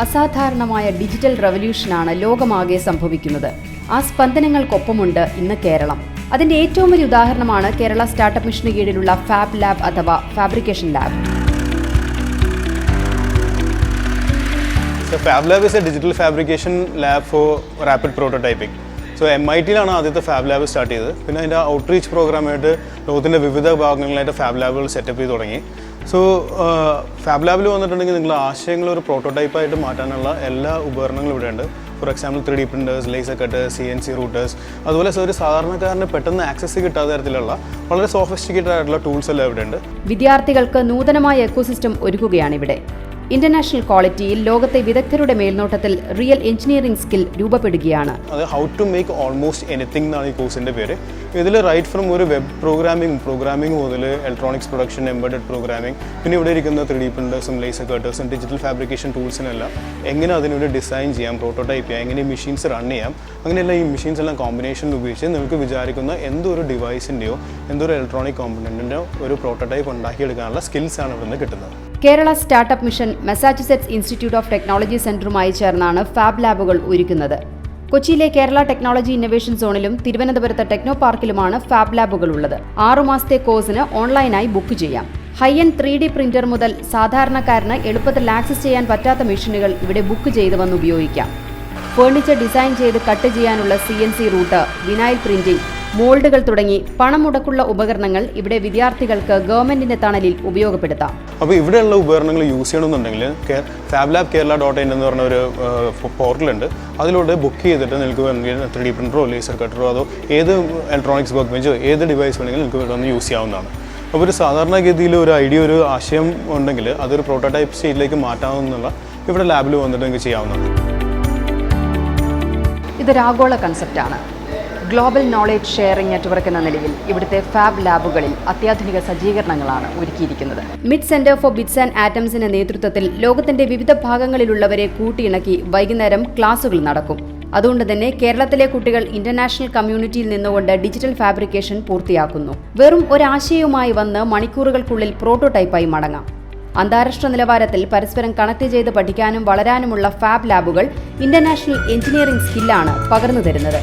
അസാധാരണമായ ഡിജിറ്റൽ റവല്യൂഷനാണ് ലോകമാകെ സംഭവിക്കുന്നത്. ആ സ്പന്ദനങ്ങൾക്കൊപ്പമുണ്ട് ഇന്ന് കേരളം. അതിന്റെ ഏറ്റവും വലിയ ഉദാഹരണമാണ് കേരള സ്റ്റാർട്ടപ്പ് മിഷന് കീഴിലുള്ള ഫാബ് ലാബ് അഥവാ fabrication lab. Fab Lab is a digital fabrication lab for rapid prototyping. So MIT-ലാണ് ആദ്യത്തെ ഫാബ് ലാബ് സ്റ്റാർട്ട് ചെയ്തത്. പിന്നെ അതിൻ്റെ ഔട്ട്റീച്ച് പ്രോഗ്രാമായിട്ട് ലോകത്തിൻ്റെ വിവിധ ഭാഗങ്ങളിലായിട്ട് ഫാബ് ലാബുകൾ സെറ്റപ്പ് ചെയ്ത് തുടങ്ങി. സോ ഫാബ് ലാബിൽ വന്നിട്ടുണ്ടെങ്കിൽ നിങ്ങൾ ആശയങ്ങൾ ഒരു പ്രോട്ടോടൈപ്പായിട്ട് മാറ്റാനുള്ള എല്ലാ ഉപകരണങ്ങളും ഇവിടെയുണ്ട്. For example 3D printers, laser cutters, CNC റൂട്ടേഴ്സ്, അതുപോലെ ഒരു സാധാരണക്കാരന് പെട്ടെന്ന് ആക്സസ് കിട്ടാത്ത തരത്തിലുള്ള വളരെ സോഫിസ്റ്റിക്കേറ്റഡ് ആയിട്ടുള്ള ടൂൾസ് എല്ലാം ഇവിടെയുണ്ട്. വിദ്യാർത്ഥികൾക്ക് നൂതനമായ എക്കോസിസ്റ്റം ഒരുക്കുകയാണ് ഇവിടെ. ഇന്റർനാഷണൽ ക്വാളിറ്റിയിൽ ലോകത്തെ വിദഗ്ധരുടെ മേൽനോട്ടത്തിൽ റിയൽ എഞ്ചിനീയറിംഗ് സ്കിൽ രൂപപ്പെടുകയാണ്. അത് how to make almost anything എന്നാണ് ഈ കോഴ്സിൻ്റെ പേര്. ഇതിൽ റൈറ്റ് ഫ്രം ഒരു വെബ് പ്രോഗ്രാമിംഗ് മുതൽ ഇലക്ട്രോണിക്സ് പ്രൊഡക്ഷൻ, എംബഡഡ് പ്രോഗ്രാമിംഗ്, പിന്നെ ഇവിടെ ഇരിക്കുന്ന 3D പ്രിൻറ്റേഴ്സും ലേസർ കട്ടേഴ്സും ഡിജിറ്റൽ ഫാബ്രിക്കേഷൻ ടൂൾസിനെല്ലാം എങ്ങനെ അതിനൊരു ഡിസൈൻ ചെയ്യാം, പ്രോട്ടോടൈപ്പ് ചെയ്യാം, എങ്ങനെ ഈ മെഷീൻസ് റൺ ചെയ്യാം, അങ്ങനെയുള്ള ഈ മെഷീൻസ് എല്ലാം കോമ്പിനേഷനിൽ ഉപയോഗിച്ച് നിങ്ങൾക്ക് വിചാരിക്കുന്ന എന്തൊരു ഡിവൈസിൻ്റെയോ എന്തൊരു ഇലക്ട്രോണിക് കോമ്പണൻറ്റിൻ്റെയോ ഒരു പ്രോട്ടോടൈപ്പ് ഉണ്ടാക്കിയെടുക്കാനുള്ള സ്കിൽസാണ് ഇവിടെ നിന്ന് കിട്ടുന്നത്. Kerala startup mission Massachusetts institute of technology സെന്ററുമായി ചേർന്നാണ് ഫാബ് ലാബുകൾ ഒരുക്കുന്നത്. കൊച്ചിയിലെ കേരള ടെക്നോളജി ഇന്നൊവേഷൻ സോണിലും തിരുവനന്തപുരത്ത് ടെക്നോ പാർക്കിലുമാണ് ഫാബ് ലാബുകൾ ഉള്ളത്. 6 മാസത്തെ കോഴ്സിന് ഓൺലൈനായി ബുക്ക് ചെയ്യാം. ഹൈ-എൻഡ് 3D പ്രിന്റർ മുതൽ സാധാരണക്കാരന് എളുപ്പത്തിൽ ആക്സസ് ചെയ്യാൻ പറ്റാത്ത മെഷീനുകൾ ഇവിടെ ബുക്ക് ചെയ്ത് വന്ന് ഉപയോഗിക്കാം. ഫേർണിച്ചർ ഡിസൈൻ ചെയ്ത് കട്ട് ചെയ്യാനുള്ള CNC റൂട്ടർ, വിനൈൽ പ്രിന്റിംഗ്, മോൾഡുകൾ തുടങ്ങി പണം മുടക്കുള്ള ഉപകരണങ്ങൾ ഇവിടെ വിദ്യാർത്ഥികൾക്ക് ഗവൺമെന്റിന്റെ തണലിൽ ഉപയോഗപ്പെടുത്താം. അപ്പോൾ ഇവിടെയുള്ള ഉപകരണങ്ങൾ യൂസ് ചെയ്യണമെന്നുണ്ടെങ്കിൽ fablabkerala.in എന്ന് പറഞ്ഞ ഒരു പോർട്ടലുണ്ട്. അതിലൂടെ ബുക്ക് ചെയ്തിട്ട് നിങ്ങൾക്ക് വേണമെങ്കിൽ 3D പ്രിൻറ്ററോ ലേസർ കട്ടറോ അതോ ഏത് ഇലക്ട്രോണിക്സ് വർക്ക് ബെഞ്ചോ ഏത് ഡിവൈസ് വേണമെങ്കിലും നിങ്ങൾക്ക് ഇവിടെ ഒന്ന് യൂസ് ചെയ്യാവുന്നതാണ്. അപ്പോൾ ഒരു സാധാരണഗതിയിൽ ഒരു ഐഡിയ, ഒരു ആശയം ഉണ്ടെങ്കിൽ അതൊരു പ്രോട്ടോടൈപ്പ് സ്റ്റേജിലേക്ക് മാറ്റാവുന്നുള്ള ഇവിടെ ലാബിൽ വന്നിട്ട് നിങ്ങൾക്ക് ചെയ്യാവുന്നതാണ്. ഇതൊരു ആഗോള കൺസെപ്റ്റാണ്. ഗ്ലോബൽ നോളേജ് ഷെയറിംഗ് നെറ്റ്വർക്ക് എന്ന നിലയിൽ ഇവിടുത്തെ ഫാബ് ലാബുകളിൽ അത്യാധുനിക സജ്ജീകരണങ്ങളാണ് ഒരുക്കിയിരിക്കുന്നത്. MIT centre for bits and ആറ്റംസിന്റെ നേതൃത്വത്തിൽ ലോകത്തിന്റെ വിവിധ ഭാഗങ്ങളിലുള്ളവരെ കൂട്ടിയിണക്കി വൈകുന്നേരം ക്ലാസുകൾ നടക്കും. അതുകൊണ്ട് തന്നെ കേരളത്തിലെ കുട്ടികൾ ഇന്റർനാഷണൽ കമ്മ്യൂണിറ്റിയിൽ നിന്നുകൊണ്ട് ഡിജിറ്റൽ ഫാബ്രിക്കേഷൻ പൂർത്തിയാക്കുന്നു. വെറും ഒരാശയവുമായി വന്ന് മണിക്കൂറുകൾക്കുള്ളിൽ പ്രോട്ടോടൈപ്പായി മടങ്ങാം. അന്താരാഷ്ട്ര നിലവാരത്തിൽ പരസ്പരം കണക്ട് ചെയ്ത് പഠിക്കാനും വളരാനുമുള്ള ഫാബ് ലാബുകൾ ഇന്റർനാഷണൽ എഞ്ചിനീയറിംഗ് സ്കില്ലാണ് പകർന്നു തരുന്നത്.